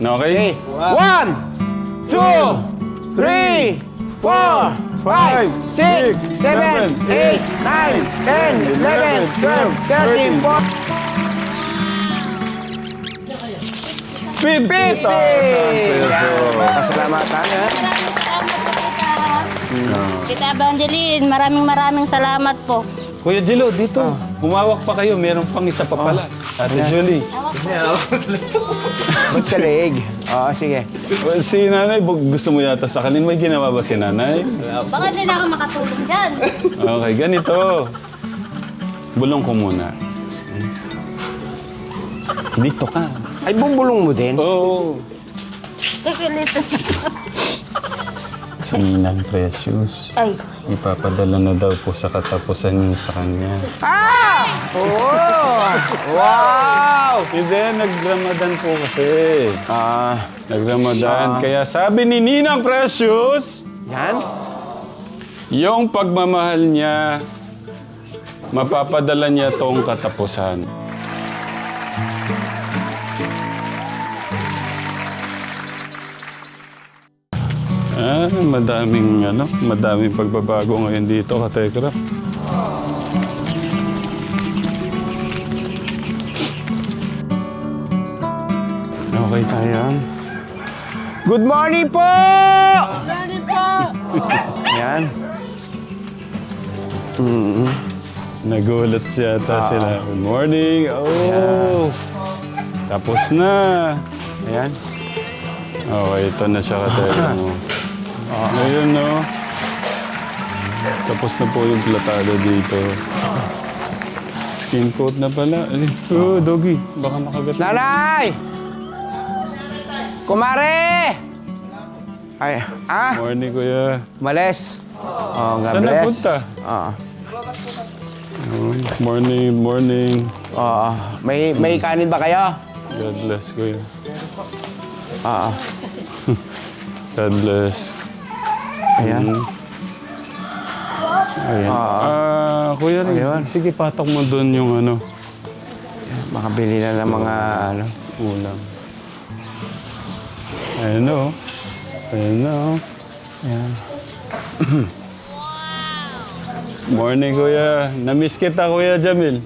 Okay? 1, 2, 3, 4, 5, 6, 7, 8, 9, 10, 11, 12, 13, 14, 50,000 pesos. Pasalamatan, ha? Maraming salamat po, Tita. Tita Evangeline, maraming salamat po. Kuya Jilo, dito. Humawak pa kayo. Meron pang isa pa pala. Ate Julie. Ba't sa leeg? Oo, sige. Well, si nanay, gusto mo yata sa kanin. May ginawa ba si nanay? Baka hindi na ako makatulong dyan. Okay, ganito. Bulong ko muna. Dito ka. Ay, bubulong mo din? Oo. Kakilito. Si Ninang Precious. Ay, Ipapadala na daw po sa katapusan niyo sa kanya. Ah! Oo! Wow! Hindi, nag-Ramadan po kasi. Ah, Nag-Ramadan. Kaya sabi ni Ninang Precious, yan? yung pagmamahal niya, mapapadala niya tong katapusan. Madaming pagbabago ngayon dito, Katekra. Okay tayo. Good morning po! morning po. Yan. Nagulat yata sila. Good morning. Oh! Tapos na. Ayan. Okay, ito na siya, Katekra mo. Ngayon, no? Tapos na po yung platado dito. Skin coat na pala. Oh, doggy. Baka makagat. Nanay! Kumare! Ay, Morning, kuya. Males. Oh, God Saan bless. nagpunta? Oo. Oh, morning. Oo. May kanin ba kayo? God bless, kuya. Oo. God bless. Ayan. Ayan. Kuya rin. Ayun. Sige, patok mo doon yung Makabili na ng mga ulam. Ayan na, oh. Ayan na, oh. Ayan. Morning, kuya. Namiss kita, kuya Jamil.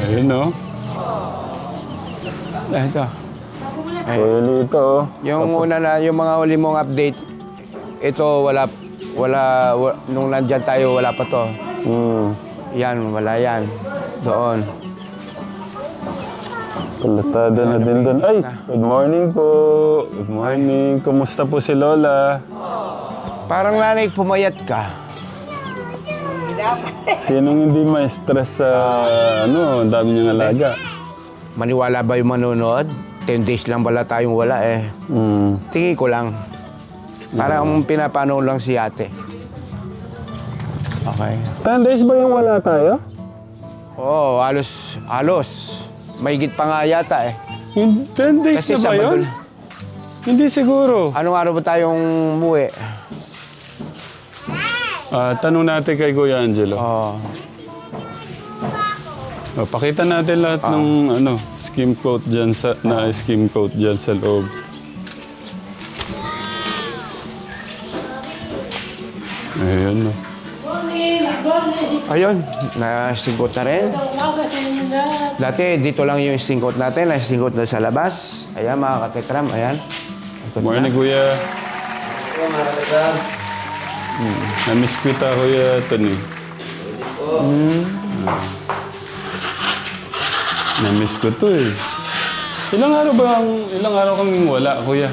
Ayun, oh. Ito. Kuya Lito, oh. Yung yung mga huli mong update, ito nung nandyan tayo, wala pa to. Yan, wala yan. Doon. Palatada na din doon. Ay, good morning po. Good morning. Kumusta po si Lola? Parang nanay, pumayat ka. Sinong hindi ma-stress sa, ang dami niyang alaga? Maniwala ba yung manonood? 10 days lang pala tayong wala eh. Tingin ko lang. Parang pinapano lang si ate. Okay. 10 days ba yung wala tayo? Oo, halos. Mahigit pa nga yata eh. 10 days Kasi na ba Sabado. yun? Hindi siguro. Anong araw ba tayong umuwi? Tanong natin kay Kuya Angelo. Oo. Pakita natin lahat ng skim coat dyan skim coat dyan sa loob. Ayun, no. Ayun, nasingkot na rin. Dati, dito lang yung singkot natin. Nasingkot na sa labas. Ayan, mga katekram. Ayan. Ito na. Morning, Kuya. Namiss kita, Kuya Tony. Namiss ko to eh. Ilang araw kaming wala, Kuya?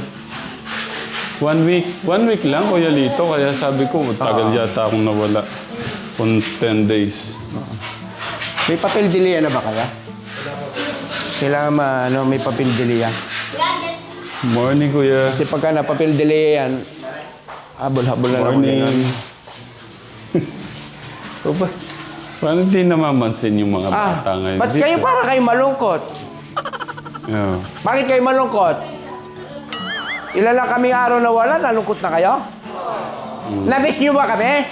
1 week. 1 week lang, Kuya Lito. Kaya sabi ko, tagal yata akong nawala. On 10 days. May papel diliya na ba kaya? Kailangan may papel diliya. Morning, Kuya. Kasi pagka na papel diliya yan, habol-habol na lang. Morning. Paano di namamansin yung mga bata ngayon? Ba't kayo para kayo malungkot? Yeah. Bakit kayo malungkot? Ilan lang kaming araw na wala, nalungkot na kayo? Namiss niyo ba kami?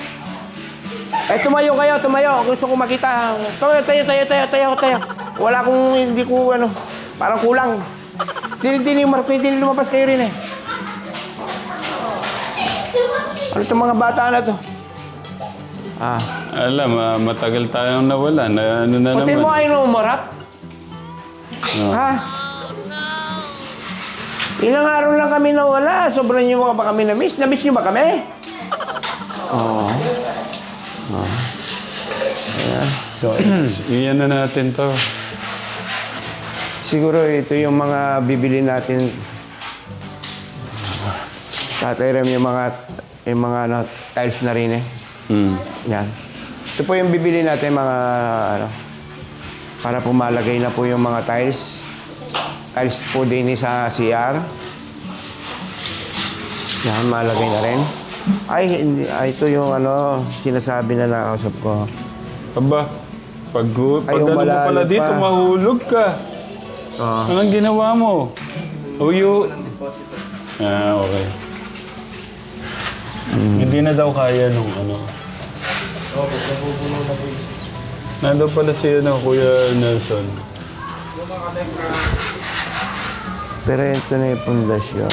Tumayo kayo, tumayo. Gusto ko makita. Tayo. Wala akong, hindi ko, parang kulang. Tini Marco, tini lumabas kayo rin eh. Ano itong mga bata na to? Ah. Alam, matagal tayong nawala. Na, ano na Puti naman. mo ayaw umarap? No. Ha? Ilang araw lang kami nawala. Sobrang nyo ba kami na-miss? Na-miss nyo ba kami? Oo. So, iyan na natin to. Siguro ito yung mga bibili natin. Tatay Ram, yung mga ano, tiles na rin eh. Yan. Ito po yung bibili natin mga ano, para pumalagay na po yung mga tiles. Tiles po din sa CR. Yan, malagay na rin. Ito yung ano, sinasabi na nakausap ko. Aba, pag ano mo malalim pala dito, pa. mahulog ka. Oo. Anong ginawa mo? Uyo. Ah, okay. Hindi na daw kaya nung ano. Nandun pala si ano, Kuya Nelson. Pero ito na yung pundasyon.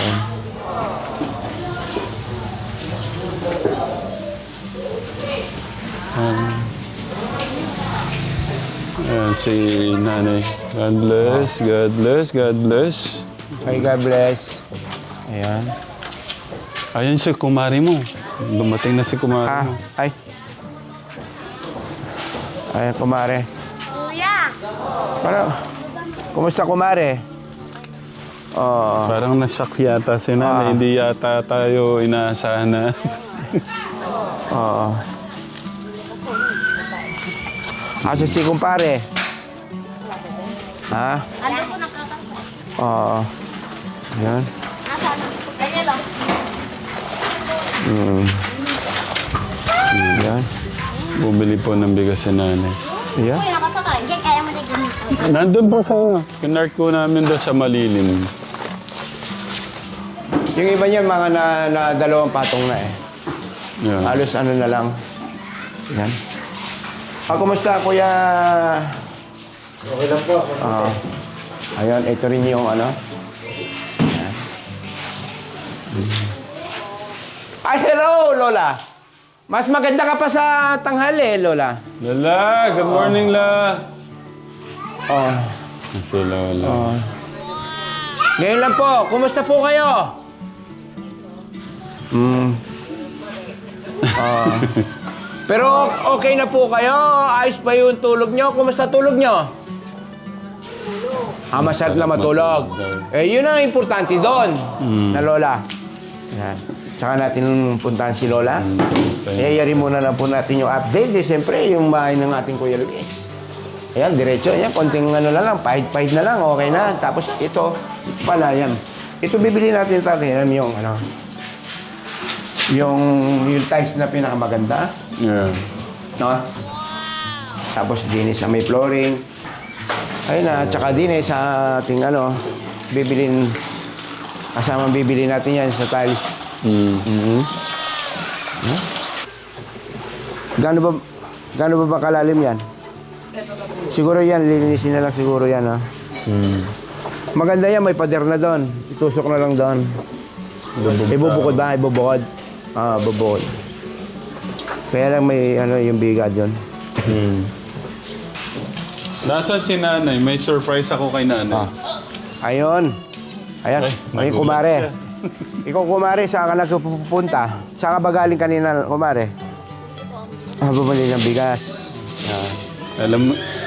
Ayan, si nanay. God bless, God bless, God bless. Ay, God bless. Ayan. Ayan si kumari mo. Dumating na si kumari mo. Ay. Ayan, kumare. Kuya! Kumusta, kumare? Oo. Parang nasyak yata si nanay. Hindi yata tayo inaasahan na. Oo. Asa si kumpare? Ha? Ano po nakakasa? Oo. Ayan. Asan? Ganyan lang. Ayan. Bumili po ng bigas si nanay. Ayan. Kuya, nakasakay. Diyan kaya mo na ganito. Nandun po sa kinark ko namin doon sa malilim. Yung iba niyan, mga na dalawang patong na eh. Yeah. Halos ano na lang. Ayan. Kumusta, kuya? Okay lang po. Ayan, ito rin yung ano. Ayan. Ay, hello, Lola. Mas maganda ka pa sa tanghali, Lola. Lala, good morning, La. Oh. Sila wala. Ngayon lang po, kumusta po kayo? Pero okay na po kayo? Ayos pa yung tulog nyo? Kumusta tulog nyo? Masarap na matulog. Yun ang importante doon, na Lola. Yan. Tsaka natin puntahan si Lola. Yari muna na po natin yung update. Siyempre, yung bahay ng ating Kuya Luis. Ayan, diretso. Ayan, konting ano na lang, pahid-pahid na lang, okay na. Tapos ito pala, yan. Ito bibili natin tatay, yung ano, yung tiles na pinakamaganda. Yeah. No? Tapos din sa may flooring. Ayun na, tsaka din sa ating ano, bibilin, kasama bibili natin yan sa tiles. Gaano ba kalalim yan? Siguro yan, lilinisin na lang siguro yan, ha? Maganda yan, may pader na doon. Itusok na lang doon. Ibubukod ba? Ibubukod. Bubukod. Kaya lang may ano, yung biga doon. Nasaan si nanay? May surprise ako kay nanay. Ayun. Ayan. Ayun, kumare. Ikaw, kumare, saan ka nagpupunta? Saan ka ba galing kanina, kumare? Bumili ng bigas.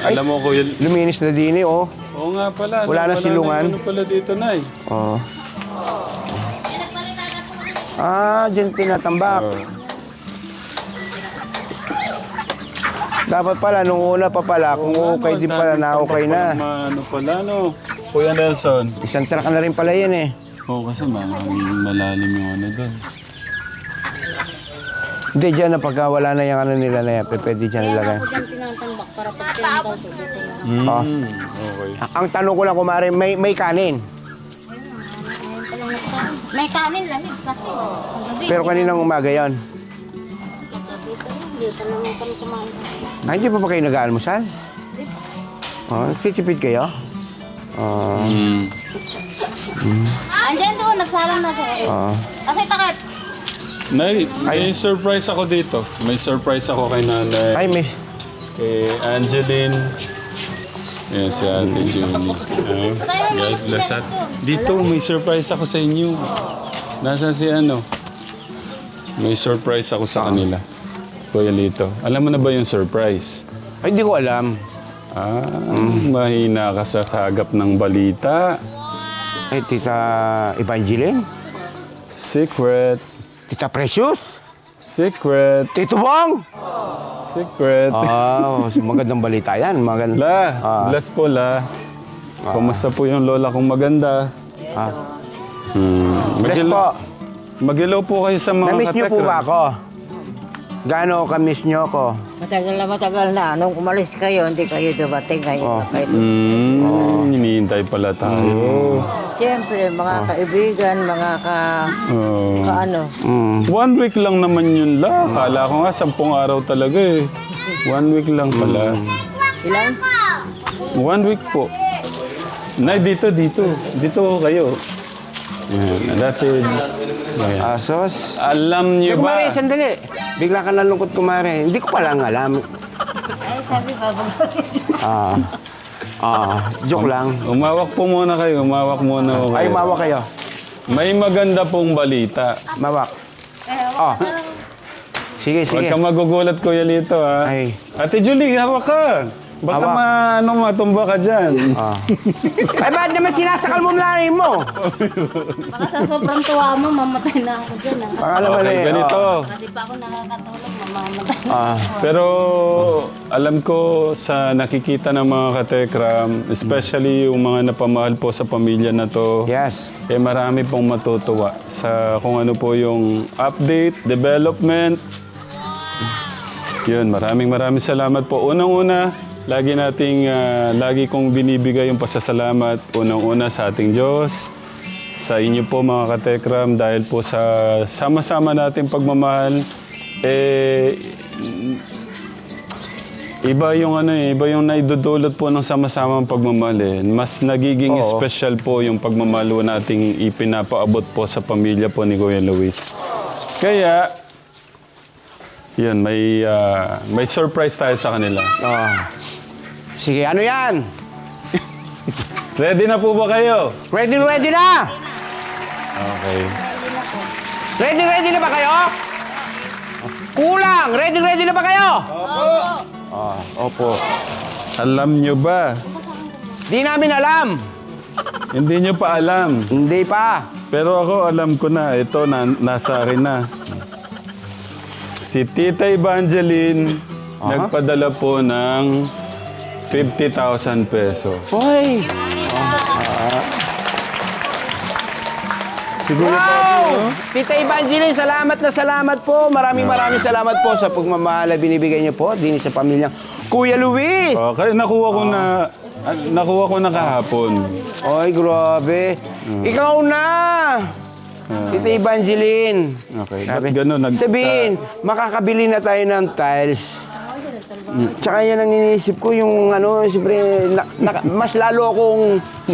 Alam mo, Kuya... Luminis na din eh, oh. Oo nga pala. Wala na silungan. Ano pala dito, Nay? Oo. Diyan tinatambak. Dapat pala, nung una pa pala, kung okay din pala na okay na. Ano pala, no? Kuya Nelson. Isang truck na rin pala yan eh. Oo, kasi malalim yung ano doon. Hindi, dyan na pagka wala na yung ano nila na yan, pwede dyan nilagay. Ako dyan tinatambak para pag tinatambak dito. Okay. Ang tanong ko lang, kumare, may kanin. Ayun pala nagsabi. May kanin lamig kasi. Gabi. Pero kaninang umaga yon. Dito naman kami kumain. Hindi pa ba kayo nag-aalmusal? Titipid kayo? Andyan doon, nagsalang na siya. Oo. Kasi takip. Nay, may surprise ako dito. May surprise ako kay nanay. Ay, miss. Kay Angeline. Yan si Ate Julie. God bless at dito, may surprise ako sa inyo. Nasaan si ano? May surprise ako sa kanila. Kuya Lito. Alam mo na ba yung surprise? Ay, hindi ko alam. Mahina ka sa sagap ng balita. Ay, Tita Evangeline? Secret. Tita Precious? Secret. Tito Bong? Secret. Magandang balita yan. La, bless po la. Kumusta po yung lola kong maganda? Bless Mag-hello- po. Mag-hello po kayo sa mga Na-miss niyo po katekram. ba ako? Gaano ka-miss niyo ako? Matagal na. Nung umalis kayo, hindi kayo dumating. Ngayon na kayo. Hinihintay pala tayo. Siyempre, mga kaibigan, mga Oh. kaano. 1 week lang naman yun la. Kala ko nga 10 araw talaga eh. 1 week lang pala. Ilan? 1 week po. Nay, dito. Dito kayo. Yan, dati. Ayan. Sos? Alam niyo ba? Kumare, sandali. Bigla ka nalungkot, kumare. Hindi ko palang alam. Ay, sabi ba, Joke lang. Umawak po muna kayo. Umawak muna ako kayo. Ay, mawa kayo. May maganda pong balita. Mawak. Sige, Huwag sige. kang magugulat, Kuya Lito, ha? Ay. Ate Julie, hawak ka. Baka Hawak. matumba ka dyan. Ay, bakit naman sinasakal mo lahi mo? baka sa sobrang tuwa mo, mamatay na ako dyan. Baka naman Okay, ganito. Kasi pa ako nakakatulog, mamamatay. Pero alam ko sa nakikita ng mga katekram, especially yung mga napamahal po sa pamilya na to, Yes. marami pong matutuwa sa kung ano po yung update, development. Yun, maraming salamat po. Unang-una, lagi kong binibigay yung pasasalamat. Unang-una sa ating Diyos, sa inyo po mga katekram, dahil po sa sama-sama nating pagmamahal, iba yung naidudulot po ng sama-samang pagmamahal. Mas nagiging special po yung pagmamahal po nating ipinapaabot po sa pamilya po ni Kuya Luis. Kaya, yun, may surprise tayo sa kanila. Sige, ano yan? Ready na po ba kayo? Ready na! Okay. Ready na ba kayo? Kulang! Ready na ba kayo? Opo. Alam nyo ba? Di namin alam. Hindi nyo pa alam. Hindi pa. Pero ako alam ko na. Ito, nasa akin na. Si Tita Evangeline, nagpadala po ng 50,000 pesos. Hoy! Siguro Wow! Tita Evangeline, salamat po. Maraming salamat po sa pagmamahal na binibigay niyo po din sa pamilyang Kuya Luis. Okay, nakuha ko na kahapon. Ay, grabe. Ikaw na! Tita Evangeline. Okay, ba't ganun? Sabihin, makakabili na tayo ng tiles. Tsaka yan ang iniisip ko, yung siyempre, mas lalo akong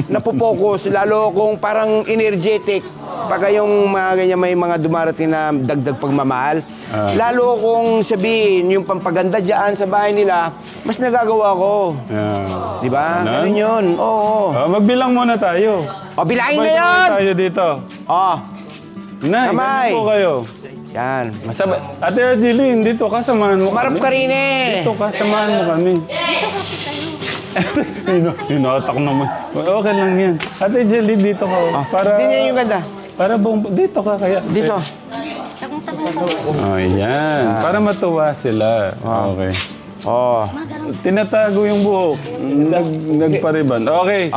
napopokus, lalo akong parang energetic. Pagka yung mga ganyan may mga dumarating na dagdag pagmamahal, lalo akong sabihin, yung pampaganda dyan sa bahay nila, mas nagagawa ko. Di ba? Ganun yun. Oo. Magbilang muna tayo. O, bilangin na Sabay-sabay yun! tayo dito. Kamay. Nay, ganyan po kayo. Yan. Ate Argeline, dito ka, samahan mo Marap ka rin eh. Dito ka, samahan mo kami. Hinatak naman. Okay lang yan. Ate Jelly, dito ka. Para, Hindi niya yung ganda. para dito ka kaya. Dito. Oh, yan. Para matuwa sila. Okay. Oh. Tinatago yung buhok. Nagpariban. Okay.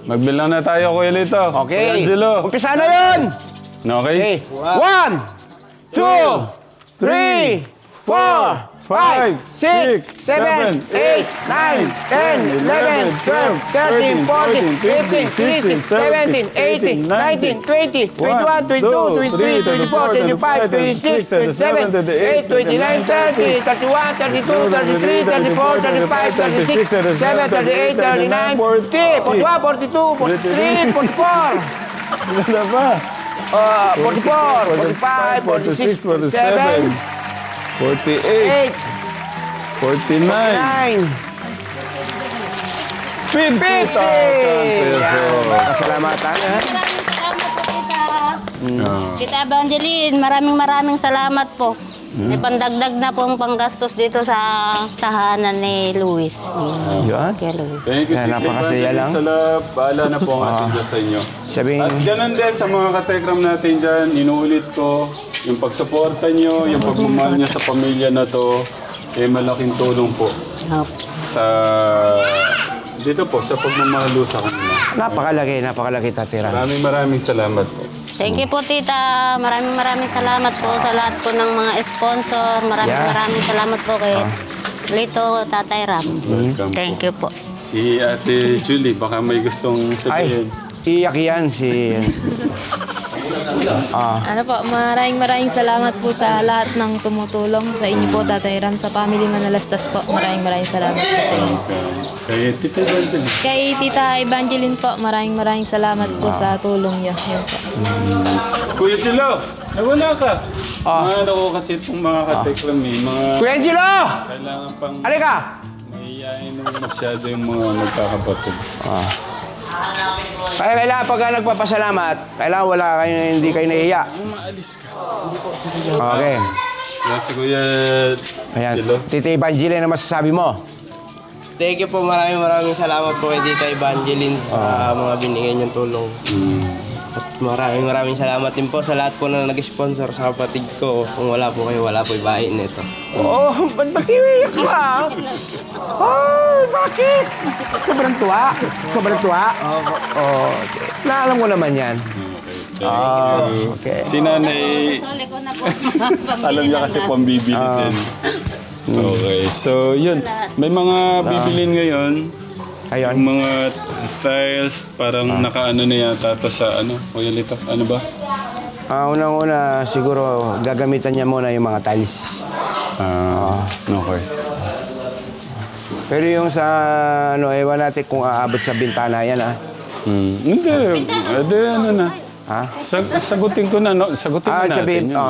Magbilang na tayo, Kuya Lito. Okay. Kuya Angelo. Umpisa na yun! Okay. 1, 2, 3, 4, 5, 6, 7, 8, 9, 10, 11, 12, 13, 14, 15, 16, 17, 18, 19, 20, 21, 22, 23, 24, 25, 26, 27, 28, 29, 30, 31, 32, 33, 34, 35, 36, 37, 38, 39, 40, 41, 42, 43, 44. Wala ba? 44, 45, 46, 47, 48, 8, 49, 9, 50,000 pesos. Pasalamatan, ha? Maraming salamat po, Tita. Ah. Tita Evangeline, maraming salamat po. May pandagdag na pong panggastos dito sa tahanan ni Luis. Yan. Kaya Luis. Thank you, Kaya Tita napakasaya Evangeline. lang. Sa lab, bahala na po ang ating Diyos sa inyo. Sabihin, At ganun din sa mga katekram natin dyan, inuulit ko, yung pagsuporta nyo, yung pagmamahal nyo sa pamilya na to, eh malaking tulong po sa dito po, sa pagmamahal sa kanila. napakalaki Tatira. Maraming salamat po. Thank you po, Tita. Maraming salamat po sa lahat po ng mga sponsor. Maraming salamat po kay Lito, Tatay Ram. Welcome Thank po. you po. Si Ate Julie, baka may gustong Ay, sabihin. iyak yan si... Ano po, maraming salamat po sa lahat ng tumutulong sa inyo po, Tatay Ram, sa family Manalastas po. Maraming salamat po sa inyo. Kay Tita Evangeline. Kay Tita Evangeline po, maraming salamat po sa tulong niyo. Yun po. Kuya Chilo, wala ka. Ano ko kasi itong mga katekram eh, mga Kuya Angelo! kailangan pang Halika! mahihayin naman masyado yung mga magkakapatid. Kaya kailangan pagka nagpapasalamat, kailangan hindi kayo nahiya. Maalis ka. Okay. Yan si Kuya Ayan. Chilo. Tita Evangeline, ano masasabi mo? Thank you po, maraming salamat po kay Tita Evangeline sa mga binigay niyong tulong. At maraming salamat din po sa lahat po na nag-sponsor sa kapatid ko. Kung wala po kayo, wala po ibahin nito. Oo, ba't iwiyak ka? Ay, bakit? Sobrang tuwa. Oo. Naalam ko naman yan. Okay. Si Nanay, Sole ko na po. alam niya kasi pambibili din. Okay, so yun. May mga bibilin ngayon. Ayun. Yung mga tiles, parang nakaano na yata to sa ano, Kuya Lito, ano ba? Unang-una, siguro gagamitan niya muna yung mga tiles. Okay. Pero yung sa, ewan natin kung aabot sa bintana yan, Hindi, ano na. Ha? Sagutin ko na, no? Sagutin na natin yun.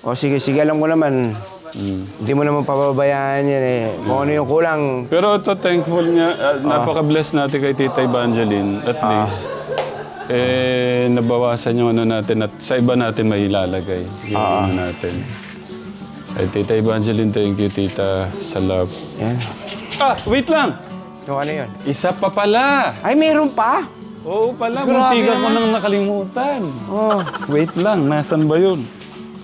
O sige, alam ko naman. Hindi mo naman pababayaan yan eh. Kung ano yung kulang. Pero ito, thankful nga, napaka-bless natin kay Tita Evangeline, at least. Nabawasan yung ano natin at sa iba natin may ilalagay. Yung ano natin. Ay, Tita Evangeline, thank you, Tita, sa love. Yan. Wait lang! Yung ano yun? Isa pa pala! Ay, meron pa? Oo pala, Grabe muntikan ko nang nakalimutan. Wait lang, nasan ba yun?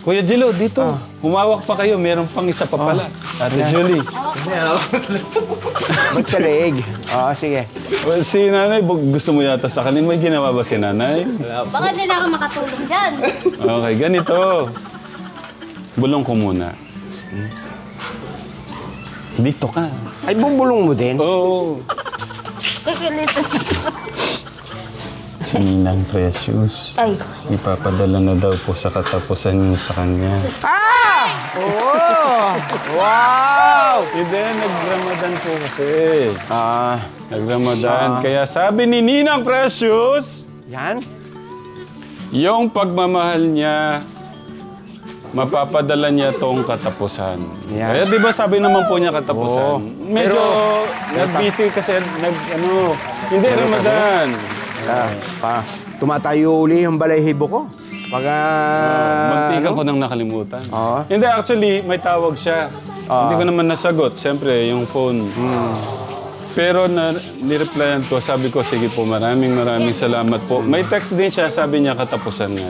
Kuya Jilo, dito. Humawak pa kayo, meron pang isa pa pala. Ate Julie. Ba't sa leeg? Sige. Well, si nanay, gusto mo yata sa kanin. May ginawa ba si nanay? Baka din ako makatulong dyan. Okay, ganito. Bulong ko muna. Dito ka. Ay, bubulong mo din? Oo. Si Ninang Precious. Ay. Ipapadala na daw po sa katapusan niyo sa kanya. Oh! Wow! Hindi, nag-Ramadan po kasi. Nag-Ramadan. Kaya sabi ni Ninang Precious, Yan? yung pagmamahal niya, mapapadala niya tong katapusan. Yan. Kaya di ba sabi naman po niya katapusan? Oo. Medyo nag-busy kasi hindi Ramadan. Tumatayo uli yung balahibo ko. Pag, Magtikan ko nang nakalimutan. Oo. Hindi, actually, may tawag siya. Hindi ko naman nasagot. Siyempre, yung phone. Pero nireplyan ko, sabi ko, sige po, maraming salamat po. May text din siya, sabi niya, katapusan nga.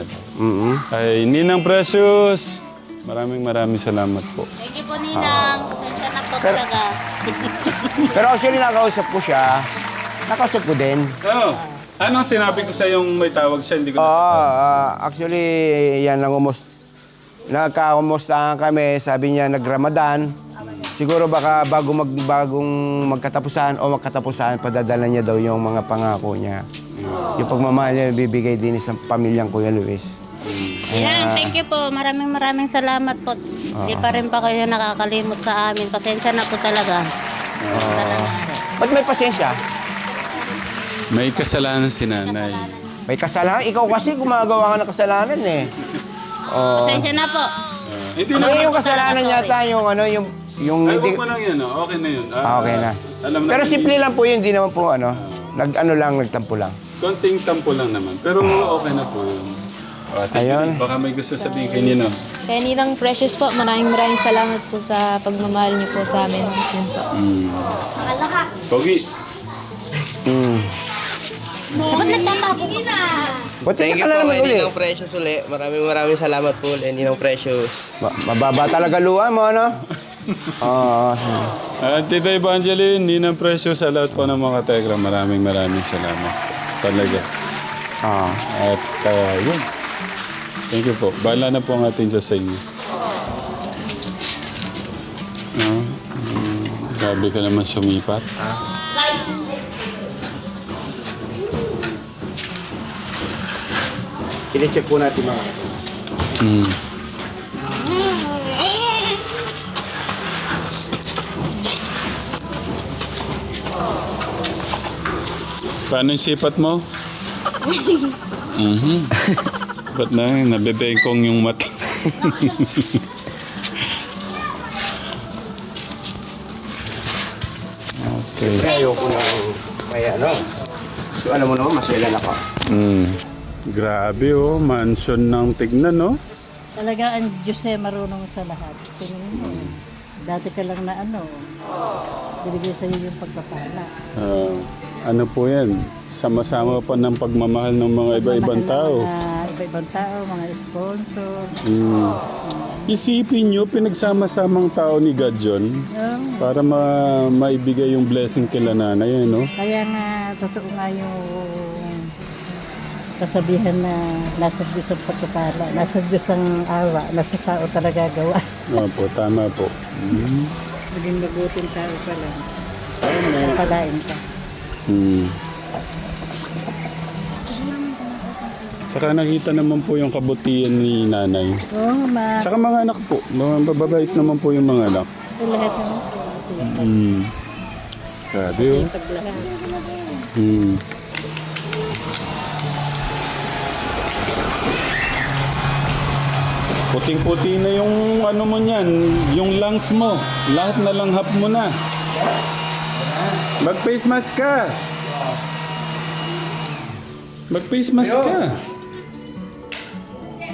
Ay, Ninang Precious, maraming salamat po. Thank you po, Ninang. Pasensya na po talaga. Pero actually, nakausap ko siya. Nakausap ko din. Oh, anong sinabi ko sa yung may tawag siya? Hindi ko nasagot. Actually, yan, nagkakumustahan kami. Sabi niya, nag-Ramadan. Siguro baka bagong magkatapusan o magkatapusan, padadala niya daw yung mga pangako niya. Yung pagmamahal niya, bibigay din sa pamilyang Kuya Luis. Ayan, thank you po. Maraming salamat po. Di pa rin pa kayo nakakalimot sa amin. Pasensya na po talaga. Ba't may pasensya? May kasalanan si nanay. May kasalanan. Ikaw kasi gumagawa ka ng kasalanan eh. Oh. Pasensya na po. Hindi So, na. yung kasalanan yata yung ano, yung Ay, hindi... huwag mo lang yan. Okay na yun. Okay na. Alam na Pero simple lang po yun, hindi naman po ano, nagtampo lang. Konting tampo lang naman. Pero okay na po yun. Ayun. Baka may gusto sabihin kay Nino. Kaya Ninang Precious po, maraming salamat po sa pagmamahal niyo po sa amin. Yun po. Pogi. Ba't nagtatapon? Ba't Thank ka you na po naman kay uli? Ninang Precious uli. Maraming salamat po ulit, Ninang Precious. Mababa talaga luha mo, ano? Oo. Tita Evangeline, Ninang Precious, sa lahat po ng mga Tegra, maraming salamat. Talaga. At yun. Thank you po. Bahala na po ang ating Diyos sa inyo. Grabe ka naman sumipat. Kine-check po natin mga. Mm. Paano yung sipat mo? Ba't nabebengkong yung mata? Okay. Ayoko na kaya ano. So alam mo naman, masailan ako. Grabe oh, mansion ng tignan no? Talaga ang Diyos ay marunong sa lahat. Tingnan mo. Dati ka lang na ano, binigay sa iyo yung pagpapala. Ano po yan? Sama-sama pa ng pagmamahal ng mga iba-ibang tao. Iba-ibang tao, mga sponsor. Isipin nyo, pinagsama-samang tao ni God yun para maibigay yung blessing kila nanay, no? Kaya nga, totoo nga yung kasabihan na nasa Diyos ang pagpapala, nasa Diyos ang awa, nasa tao talaga gawa. Opo, tama po. Maging mabuting tao pa lang. Napalain ka. Saka nakita naman po yung kabutihan ni nanay. Oo, Saka mga anak po, mga babait naman po yung mga anak. lahat naman po. Kasi Grabe oh. paglahat. Puting-puti na yung ano mo niyan, yung lungs mo. Lahat na langhap mo na. Mag-face mask ka. Mag-face mask ka.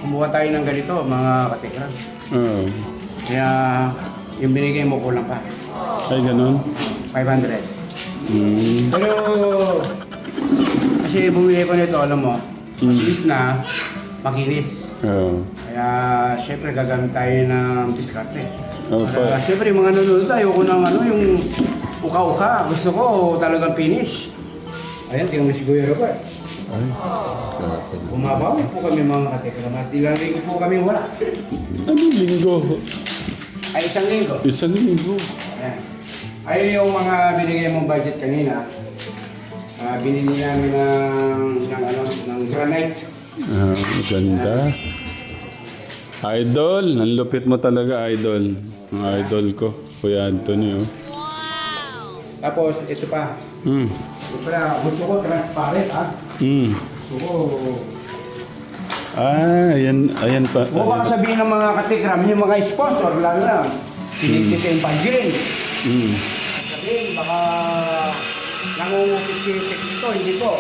Kumuha tayo ng ganito, mga katikran. Oo. Kaya yung binigay mo kulang pa. Ay, ganun. 500. Pero kasi bumili ko nito, alam mo, mabilis na, makinis. Oo. Kaya syempre gagamit tayo ng diskarte. Opo. Kaya syempre yung mga nanonood, ayoko ng ano, yung uka-uka. Gusto ko talagang finish. Ayan, tingnan mo si Kuya Robert. Ay. Bumabaw po kami mga katikram at ilang linggo po kami wala. Anong linggo? Ay, isang linggo. Isang linggo. Ayan. Ay, yung mga binigay mong budget kanina, binili namin ng granite. Ganda. Idol. Ang lupit mo talaga, idol. Ang idol ko, Kuya Anthony. Oh. Tapos, ito pa. Gusto ko transparent, ha? Gusto ko... Ayan pa. Huwag baka sabihin ng mga katikram, yung mga sponsor, lalo na, sinikita yung Evangeline. Sabihin, baka nangungupit-sipit nito, hindi po.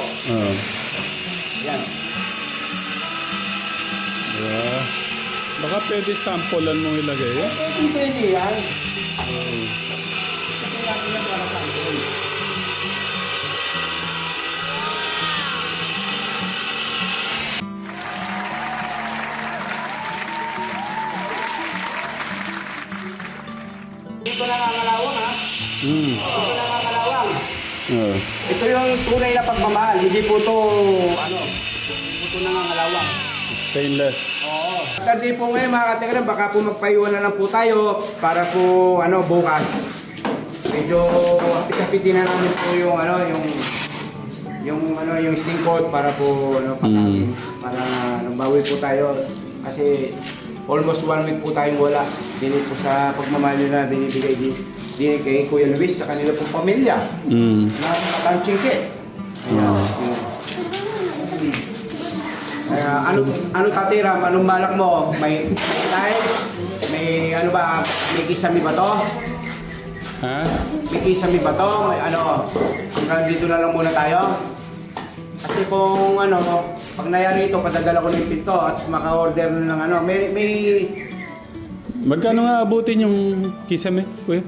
Yan. Baka pwede sampulan mong ilagay. Pwede yan. Dito nangangalawang, ha? Dito nangangalawang. Ito yung tunay na pagmamahal. Hindi po ito, hindi po ito nangangalawang. Stainless. Oo. At hindi po ngayon mga katekram, baka po magpaiwan na lang po tayo para po bukas. Medyo hapit-hapitin na namin po yung stingkot para po para nabawi po tayo kasi almost 1 week po tayong wala. Dini po sa pagmamahal nila binibigay din kay Kuya Luis sa kanila pong pamilya. Na katanchingke. Ayan. Ano Tatay Ram, anong balak mo? May tiles? May ano ba? May kisame ba to? Ha? May kisame ba to? May ano? Hanggang dito na lang muna tayo. Kasi kung ano, pag nangyari ito, padadala ko na yung pinto at maka-order na ng ano. May Magkano nga abutin yung kisame, kuya?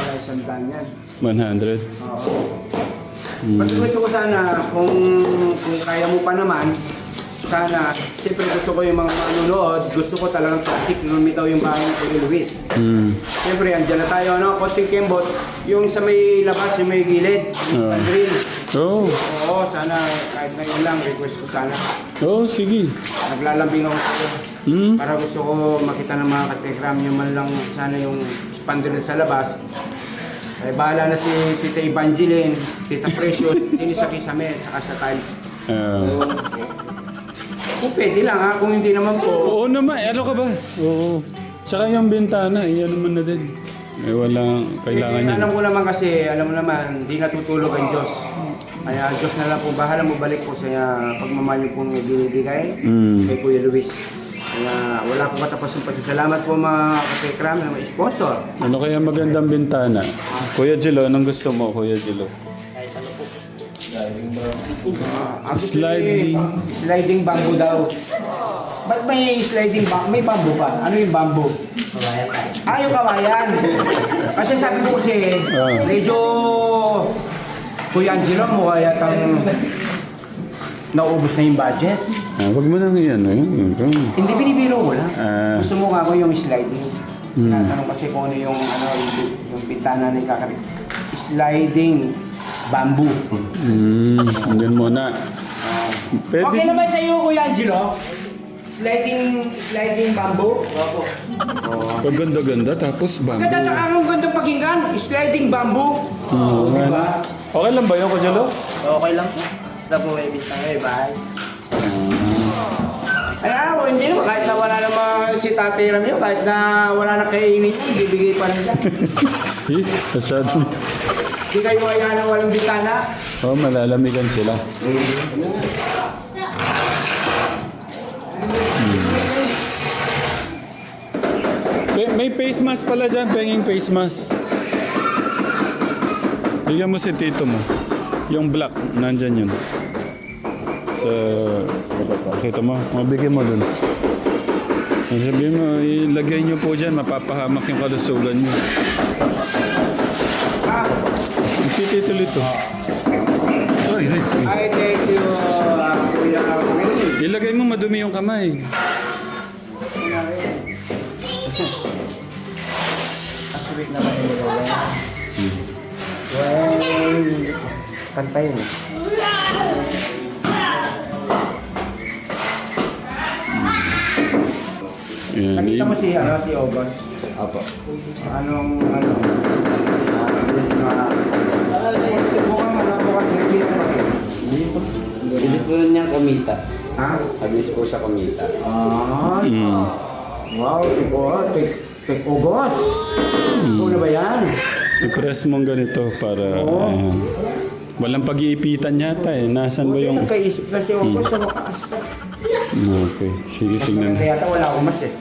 wala isang daan yan. 100. Oo. Mas gusto ko sana, kung kaya mo pa naman, sana, siyempre gusto ko yung mga manunood, gusto ko talagang classic, lumitaw yung bahay ni Kuya Luis. Siyempre, andyan na tayo, no? Konting kembot, yung sa may labas, yung may gilid, yung grill. Oh. Oo, sana, kahit ngayon lang, request ko sana. Oh, sige. Naglalambing ako sa'yo. Hmm. Para gusto ko makita ng mga katekram, yung man lang sana yung spandrel sa labas. Eh, bahala na si Tita Evangeline, Tita Precious, din sa kisame, tsaka sa tiles. Kung pwede lang ha, kung hindi naman po. Oo naman, ano ka ba? Oo. Tsaka yung bintana, iyan naman na din. Eh, wala, kailangan niya. Alam ko naman kasi, alam mo naman, di natutulog ang Diyos. Kaya Diyos na lang po, bahala mo balik po sa pagmamahal niyo pong binibigay kay Kuya Luis. Kaya wala po katapos yung pasasalamat po mga katekram na may sponsor. Ano kaya magandang bintana? Kuya Jilo, anong gusto mo, Kuya Jilo? Actually, sliding bamboo daw. Ba't may sliding bamboo? May bamboo pa. Ano yung bamboo? Kawayan. Yung kawayan. Kasi sabi ko kasi, medyo Kuya Angelo mo kaya tang naubos na yung budget. Wag mo nang iyan. Hindi binibiro ko lang. Ah. Gusto mo nga ako yung sliding. Tinatanong kasi kung ano yung bintana na ikakabit. Sliding bamboo. Hanggang muna. Okay Pwede. naman sa iyo, Kuya Angelo? Sliding bamboo? Opo. Pag ganda-ganda, tapos bamboo. Ganda tsaka ang gandang pakinggan. Sliding bamboo. Diba? Okay lang ba yun, Kuya Jilo? Okay lang po. Sa po may bintang eh, bye. Kaya ako, hindi naman. Kahit na wala naman si Tatay Ram yun, kahit na wala na kainin yun, bibigay pa rin dyan. Masyado. Hindi kayo kaya na walang bintana. Oh, malalamigan sila. May face mask pala dyan, penging face mask. Bigyan mo si tito mo. Yung black, nandyan yun. Sa... Kita mo? Mabigyan mo dun. Sabihin mo, ilagay nyo po dyan, mapapahamak yung kalusugan nyo. Tituloy ito. I thank you, Kuya Ray. Ilagay mo madumi yung kamay. Sweet naman yung gawin. Well, kanta yun. Nakita mo si August? Opo. Yes, mukhang tricky na naman. Bilis po niya kumita. Ha? Bilis po siya kumita. Wow, take August. Una ba yan? I-press mong ganito para... walang pag-iipitan yata eh. Nasaan ba yung... Nagkaisip na si August sa wakas. Okay. Sige, tignan. Kaya yata wala akong mas eh.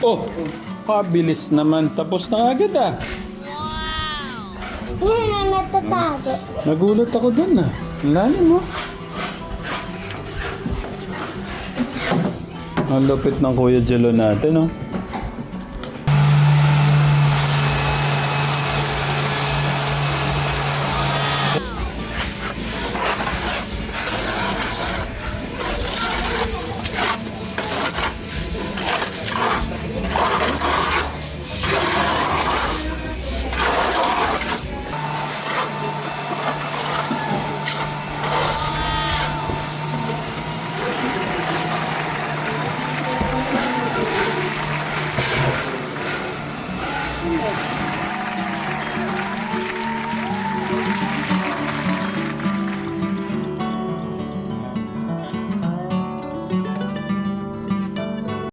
Oh! Kabilis naman. Tapos na agad ah. Yan ang natatago. Nagulat ako dun ah. Ang lalim mo. Ang lupit ng Kuya Jelo natin, oh.